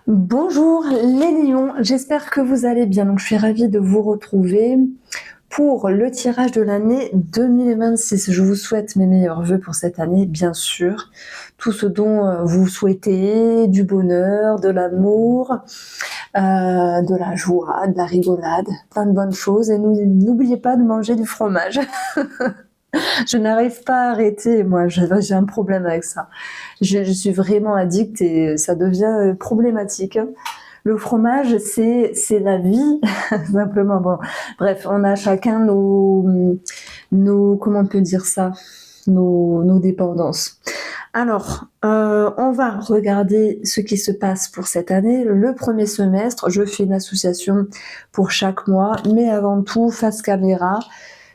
Bonjour les lions, j'espère que vous allez bien. Donc, je suis ravie de vous retrouver pour le tirage de l'année 2026. Je vous souhaite mes meilleurs vœux pour cette année, bien sûr. Tout ce dont vous souhaitez, du bonheur, de l'amour, de la joie, de la rigolade, plein de bonnes choses. Et n'oubliez pas de manger du fromage. Je n'arrive pas à arrêter, moi, j'ai un problème avec ça. Je suis vraiment addicte et ça devient problématique. Le fromage, c'est la vie, simplement. Bon, bref, on a chacun nos comment on peut dire ça, nos dépendances. Alors, on va regarder ce qui se passe pour cette année. Le premier semestre, je fais une association pour chaque mois, mais avant tout, face caméra,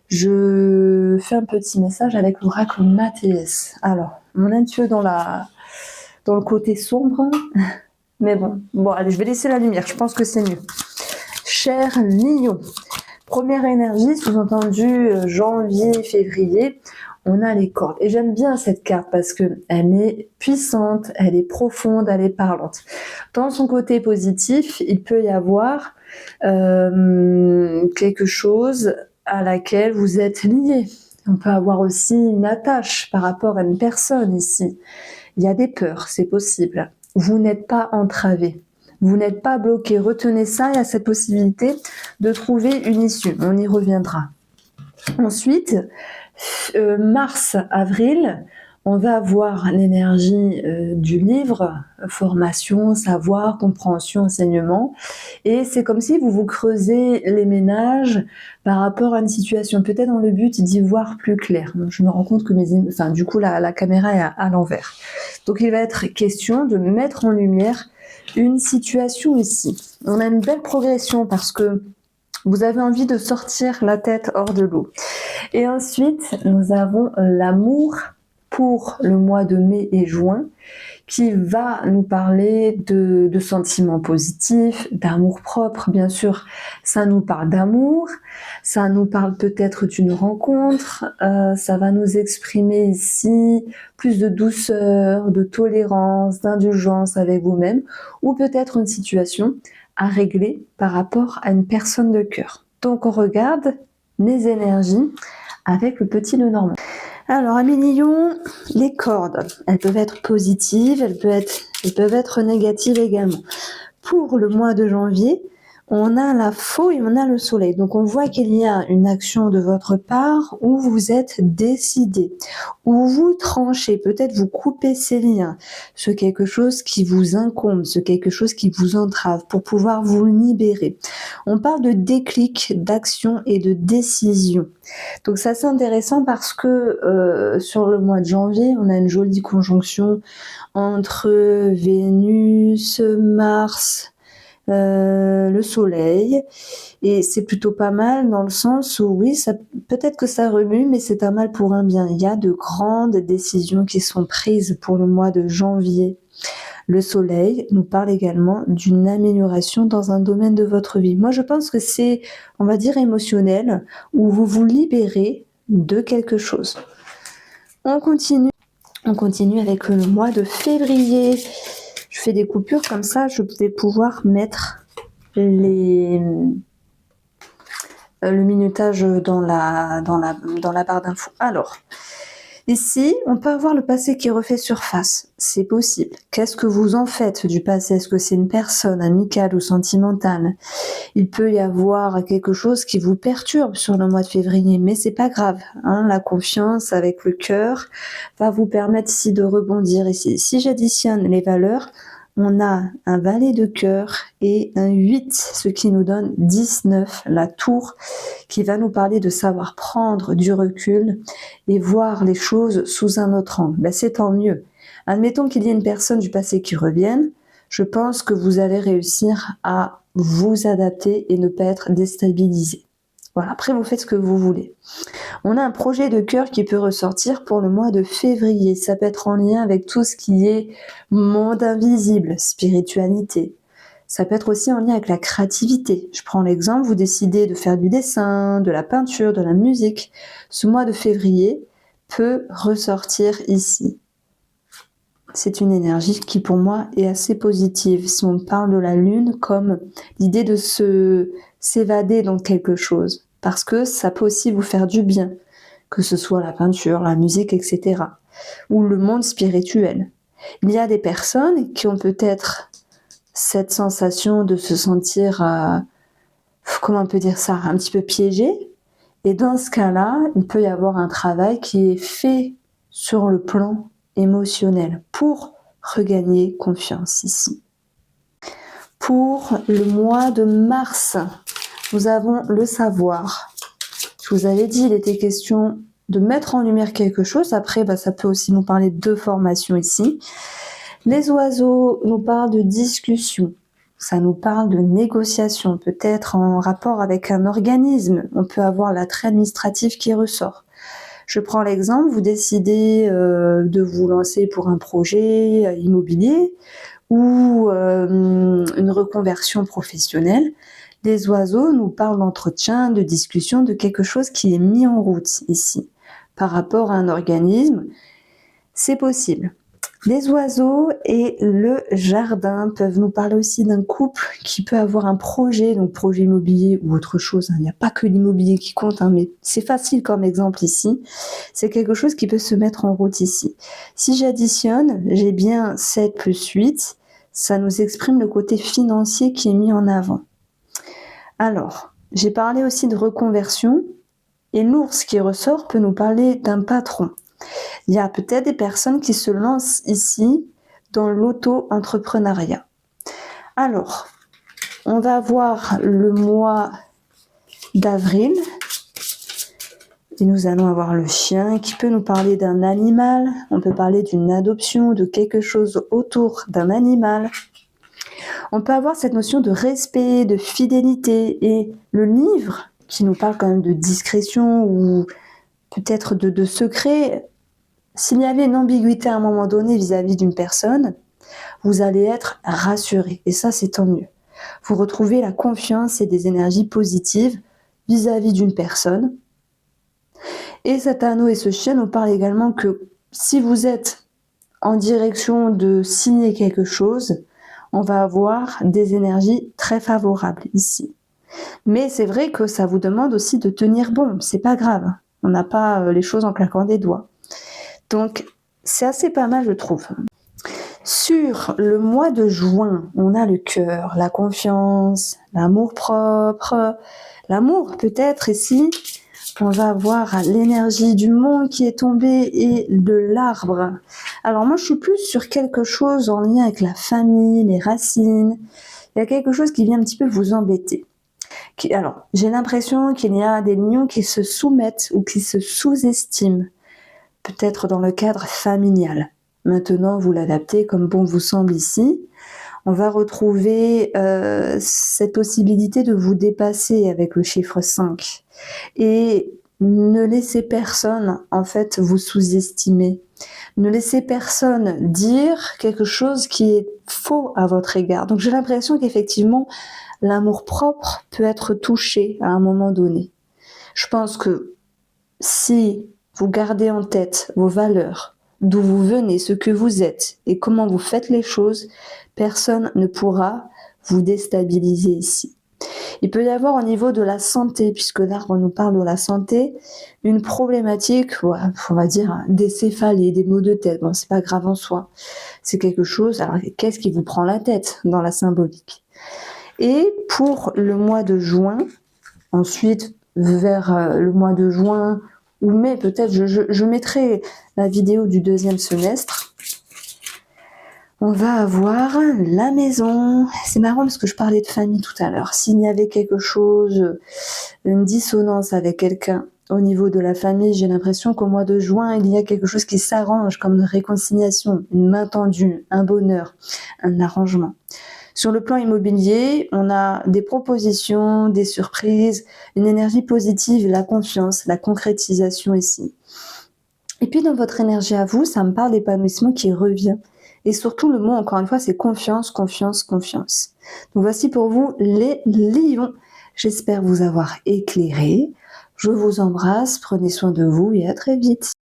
je fais un petit message avec l'oracle Mathéès. Alors, on est un petit peu dans le côté sombre, mais bon, allez, je vais laisser la lumière, je pense que c'est mieux. Cher Lion, première énergie, sous-entendu janvier, février, on a les cordes. Et j'aime bien cette carte parce que elle est puissante, elle est profonde, elle est parlante. Dans son côté positif, il peut y avoir quelque chose à laquelle vous êtes lié. On peut avoir aussi une attache par rapport à une personne ici. Il y a des peurs, c'est possible. Vous n'êtes pas entravé. Vous n'êtes pas bloqué. Retenez ça, il y a cette possibilité de trouver une issue. On y reviendra. Ensuite, mars, avril, on va avoir l'énergie du livre, formation, savoir, compréhension, enseignement. Et c'est comme si vous vous creusez les ménages par rapport à une situation, peut-être dans le but d'y voir plus clair. Je me rends compte que du coup, la caméra est à l'envers. Donc, il va être question de mettre en lumière une situation ici. On a une belle progression parce que vous avez envie de sortir la tête hors de l'eau. Et ensuite, nous avons l'amour pour le mois de mai et juin, qui va nous parler de sentiments positifs, d'amour propre, bien sûr. Ça nous parle d'amour, ça nous parle peut-être d'une rencontre, ça va nous exprimer ici plus de douceur, de tolérance, d'indulgence avec vous-même, ou peut-être une situation à régler par rapport à une personne de cœur. Donc on regarde les énergies avec le petit Lenormand. Alors, à mes lions, les cordes, elles peuvent être positives, elles peuvent être négatives également. Pour le mois de janvier, on a la faux et on a le soleil. Donc, on voit qu'il y a une action de votre part où vous êtes décidé, où vous tranchez, peut-être vous coupez ces liens sur quelque chose qui vous incombe, sur quelque chose qui vous entrave pour pouvoir vous libérer. On parle de déclic, d'action et de décision. Donc ça c'est intéressant parce que sur le mois de janvier, on a une jolie conjonction entre Vénus, Mars, le Soleil, et c'est plutôt pas mal dans le sens où oui, ça peut-être que ça remue, mais c'est un mal pour un bien. Il y a de grandes décisions qui sont prises pour le mois de janvier. Le Soleil nous parle également d'une amélioration dans un domaine de votre vie. Moi, je pense que c'est, on va dire, émotionnel, où vous vous libérez de quelque chose. On continue avec le mois de février. Je fais des coupures comme ça, je vais pouvoir mettre le minutage dans la barre d'infos. Alors, ici, on peut avoir le passé qui refait surface. C'est possible. Qu'est-ce que vous en faites du passé? Est-ce que c'est une personne amicale ou sentimentale? Il peut y avoir quelque chose qui vous perturbe sur le mois de février, mais c'est pas grave. La confiance avec le cœur va vous permettre ici de rebondir. Ici, si j'additionne les valeurs, on a un valet de cœur et un 8, ce qui nous donne 19, la tour, qui va nous parler de savoir prendre du recul et voir les choses sous un autre angle. C'est tant mieux. Admettons qu'il y ait une personne du passé qui revienne, je pense que vous allez réussir à vous adapter et ne pas être déstabilisé. Voilà, après vous faites ce que vous voulez. On a un projet de cœur qui peut ressortir pour le mois de février. Ça peut être en lien avec tout ce qui est monde invisible, spiritualité. Ça peut être aussi en lien avec la créativité. Je prends l'exemple, vous décidez de faire du dessin, de la peinture, de la musique. Ce mois de février peut ressortir ici. c'est une énergie qui pour moi est assez positive. Si on parle de la lune comme l'idée de s'évader dans quelque chose, parce que ça peut aussi vous faire du bien, que ce soit la peinture, la musique, etc. ou le monde spirituel. Il y a des personnes qui ont peut-être cette sensation de se sentir, comment on peut dire ça, un petit peu piégé. Et dans ce cas-là, il peut y avoir un travail qui est fait sur le plan émotionnel pour regagner confiance ici. Pour le mois de mars, nous avons le savoir. Je vous avais dit, il était question de mettre en lumière quelque chose. Après, ça peut aussi nous parler de formation ici. Les oiseaux nous parlent de discussion. Ça nous parle de négociation, peut-être en rapport avec un organisme. On peut avoir l'attrait administratif qui ressort. Je prends l'exemple, vous décidez de vous lancer pour un projet immobilier ou une reconversion professionnelle. Les oiseaux nous parlent d'entretien, de discussion, de quelque chose qui est mis en route ici. Par rapport à un organisme, c'est possible. Les oiseaux et le jardin peuvent nous parler aussi d'un couple qui peut avoir un projet, donc projet immobilier ou autre chose. Il n'y a pas que l'immobilier qui compte, mais c'est facile comme exemple ici. C'est quelque chose qui peut se mettre en route ici. Si j'additionne, j'ai bien 7 plus 8, ça nous exprime le côté financier qui est mis en avant. Alors, j'ai parlé aussi de reconversion et l'ours qui ressort peut nous parler d'un patron. Il y a peut-être des personnes qui se lancent ici dans l'auto-entrepreneuriat. Alors, on va voir le mois d'avril. Et nous allons avoir le chien qui peut nous parler d'un animal. On peut parler d'une adoption, de quelque chose autour d'un animal. On peut avoir cette notion de respect, de fidélité. Et le livre qui nous parle quand même de discrétion ou peut-être de secret. S'il y avait une ambiguïté à un moment donné vis-à-vis d'une personne, vous allez être rassuré. Et ça, c'est tant mieux. Vous retrouvez la confiance et des énergies positives vis-à-vis d'une personne. Et cet anneau et ce chien nous parlent également que si vous êtes en direction de signer quelque chose, on va avoir des énergies très favorables ici. Mais c'est vrai que ça vous demande aussi de tenir bon. C'est pas grave. On n'a pas les choses en claquant des doigts. Donc, c'est assez pas mal, je trouve. Sur le mois de juin, on a le cœur, la confiance, l'amour propre, l'amour peut-être ici. On va avoir l'énergie du monde qui est tombée et de l'arbre. Alors moi, je suis plus sur quelque chose en lien avec la famille, les racines. Il y a quelque chose qui vient un petit peu vous embêter. Alors, j'ai l'impression qu'il y a des lions qui se soumettent ou qui se sous-estiment. Peut-être dans le cadre familial. Maintenant, vous l'adaptez comme bon vous semble ici. On va retrouver cette possibilité de vous dépasser avec le chiffre 5. Et ne laissez personne, en fait, vous sous-estimer. Ne laissez personne dire quelque chose qui est faux à votre égard. Donc, j'ai l'impression qu'effectivement, l'amour-propre peut être touché à un moment donné. Je pense que si vous gardez en tête vos valeurs, d'où vous venez, ce que vous êtes et comment vous faites les choses, personne ne pourra vous déstabiliser ici. Il peut y avoir au niveau de la santé, puisque l'arbre nous parle de la santé, une problématique, on va dire, des céphalées, des maux de tête. Bon, c'est pas grave en soi. C'est quelque chose, alors qu'est-ce qui vous prend la tête dans la symbolique? Et pour le mois de juin, ensuite, vers le mois de juin, ou mai, peut-être, je mettrai la vidéo du deuxième semestre. On va avoir la maison. C'est marrant parce que je parlais de famille tout à l'heure. S'il y avait quelque chose, une dissonance avec quelqu'un au niveau de la famille, j'ai l'impression qu'au mois de juin, il y a quelque chose qui s'arrange comme une réconciliation, une main tendue, un bonheur, un arrangement. Sur le plan immobilier, on a des propositions, des surprises, une énergie positive, la confiance, la concrétisation ici. Et puis dans votre énergie à vous, ça me parle d'épanouissement qui revient. Et surtout, le mot, encore une fois, c'est confiance, confiance, confiance. Donc voici pour vous les lions. J'espère vous avoir éclairé. Je vous embrasse, prenez soin de vous et à très vite.